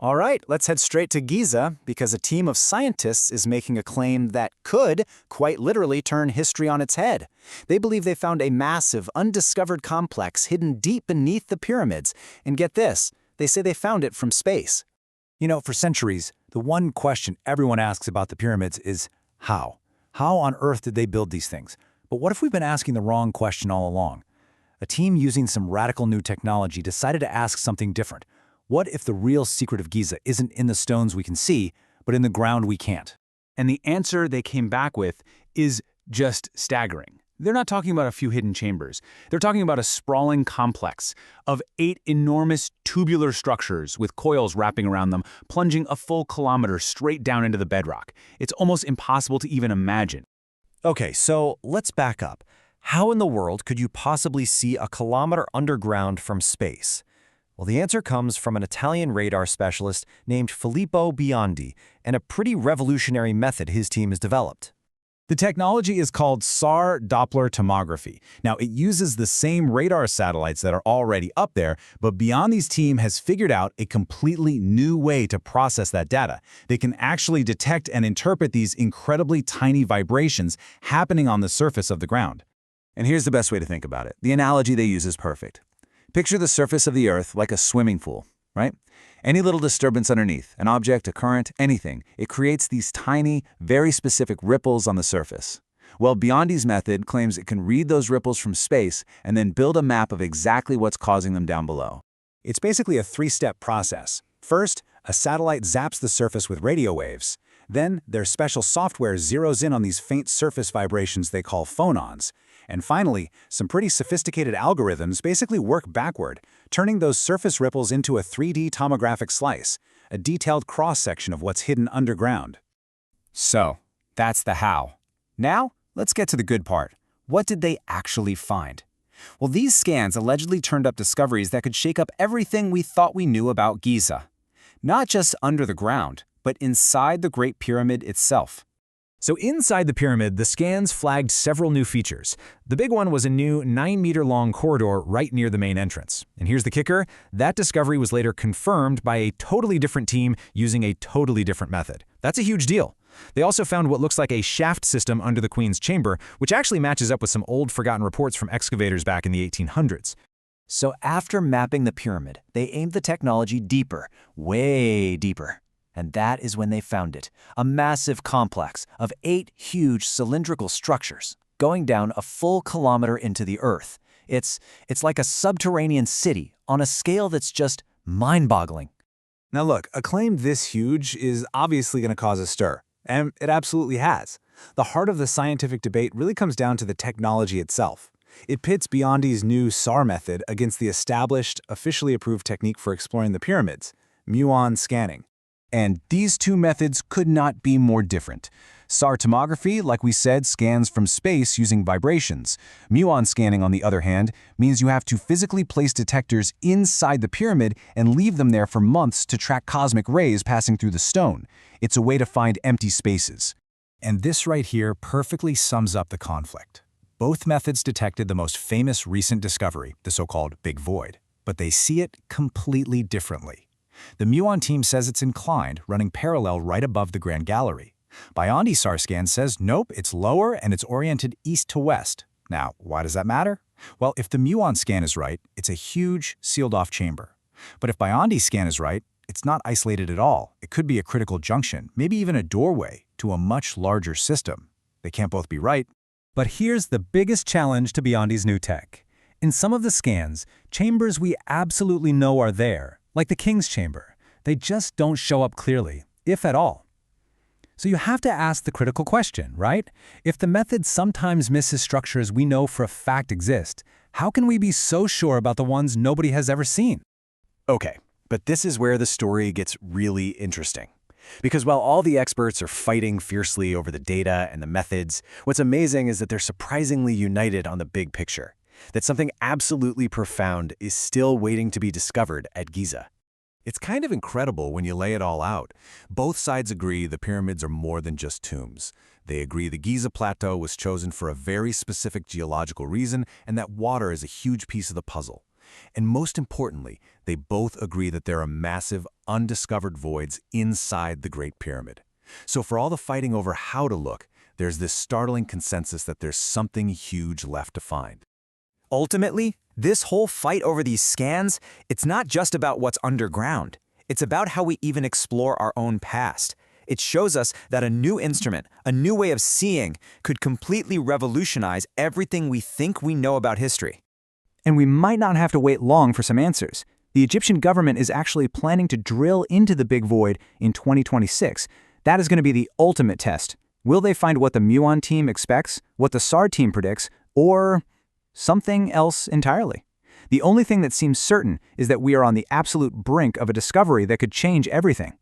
All right, let's head straight to Giza because a team of scientists is making a claim that could, quite literally, turn history on its head. They believe they found a massive, undiscovered complex hidden deep beneath the pyramids. And get this, they say they found it from space. You know, for centuries, the one question everyone asks about the pyramids is how? How on earth did they build these things? But what if we've been asking the wrong question all along? A team using some radical new technology decided to ask something different. What if the real secret of Giza isn't in the stones we can see, but in the ground we can't? And the answer they came back with is just staggering. They're not talking about a few hidden chambers. They're talking about a sprawling complex of 8 enormous tubular structures with coils wrapping around them, plunging a full kilometer straight down into the bedrock. It's almost impossible to even imagine. Okay, so let's back up. How in the world could you possibly see a kilometer underground from space? Well, the answer comes from an Italian radar specialist named Filippo Biondi and a pretty revolutionary method his team has developed. The technology is called SAR Doppler tomography. Now, it uses the same radar satellites that are already up there, but Biondi's team has figured out a completely new way to process that data. They can actually detect and interpret these incredibly tiny vibrations happening on the surface of the ground. And here's the best way to think about it. The analogy they use is perfect. Picture the surface of the Earth like a swimming pool, right? Any little disturbance underneath, an object, a current, anything, it creates these tiny, very specific ripples on the surface. Well, Biondi's method claims it can read those ripples from space and then build a map of exactly what's causing them down below. It's basically a three-step process. First, a satellite zaps the surface with radio waves. Then, their special software zeroes in on these faint surface vibrations they call phonons. And finally, some pretty sophisticated algorithms basically work backward, turning those surface ripples into a 3D tomographic slice, a detailed cross-section of what's hidden underground. So, that's the how. Now, let's get to the good part. What did they actually find? Well, these scans allegedly turned up discoveries that could shake up everything we thought we knew about Giza. Not just under the ground, but inside the Great Pyramid itself. So inside the pyramid, the scans flagged several new features. The big one was a new 9-meter-long corridor right near the main entrance. And here's the kicker, that discovery was later confirmed by a totally different team using a totally different method. That's a huge deal. They also found what looks like a shaft system under the Queen's chamber, which actually matches up with some old forgotten reports from excavators back in the 1800s. So after mapping the pyramid, they aimed the technology deeper, way deeper. And that is when they found it, a massive complex of 8 huge cylindrical structures going down a full kilometer into the earth. It's like a subterranean city on a scale that's just mind-boggling. Now look, a claim this huge is obviously going to cause a stir, and it absolutely has. The heart of the scientific debate really comes down to the technology itself. It pits Biondi's new SAR method against the established, officially approved technique for exploring the pyramids, muon scanning. And these two methods could not be more different. SAR tomography, like we said, scans from space using vibrations. Muon scanning, on the other hand, means you have to physically place detectors inside the pyramid and leave them there for months to track cosmic rays passing through the stone. It's a way to find empty spaces. And this right here perfectly sums up the conflict. Both methods detected the most famous recent discovery, the so-called Big Void, but they see it completely differently. The muon team says it's inclined, running parallel right above the Grand Gallery. Biondi's SAR scan says, nope, it's lower and it's oriented east to west. Now, why does that matter? Well, if the muon scan is right, it's a huge, sealed-off chamber. But if Biondi's scan is right, it's not isolated at all. It could be a critical junction, maybe even a doorway to a much larger system. They can't both be right. But here's the biggest challenge to Biondi's new tech. In some of the scans, chambers we absolutely know are there, like the King's Chamber, they just don't show up clearly, if at all. So you have to ask the critical question, right? If the method sometimes misses structures we know for a fact exist, how can we be so sure about the ones nobody has ever seen? Okay, but this is where the story gets really interesting. Because while all the experts are fighting fiercely over the data and the methods, what's amazing is that they're surprisingly united on the big picture. That something absolutely profound is still waiting to be discovered at Giza. It's kind of incredible when you lay it all out. Both sides agree the pyramids are more than just tombs. They agree the Giza Plateau was chosen for a very specific geological reason and that water is a huge piece of the puzzle. And most importantly, they both agree that there are massive, undiscovered voids inside the Great Pyramid. So for all the fighting over how to look, there's this startling consensus that there's something huge left to find. Ultimately, this whole fight over these scans, it's not just about what's underground. It's about how we even explore our own past. It shows us that a new instrument, a new way of seeing, could completely revolutionize everything we think we know about history. And we might not have to wait long for some answers. The Egyptian government is actually planning to drill into the Big Void in 2026. That is going to be the ultimate test. Will they find what the Muon team expects, what the SAR team predicts, or something else entirely? The only thing that seems certain is that we are on the absolute brink of a discovery that could change everything.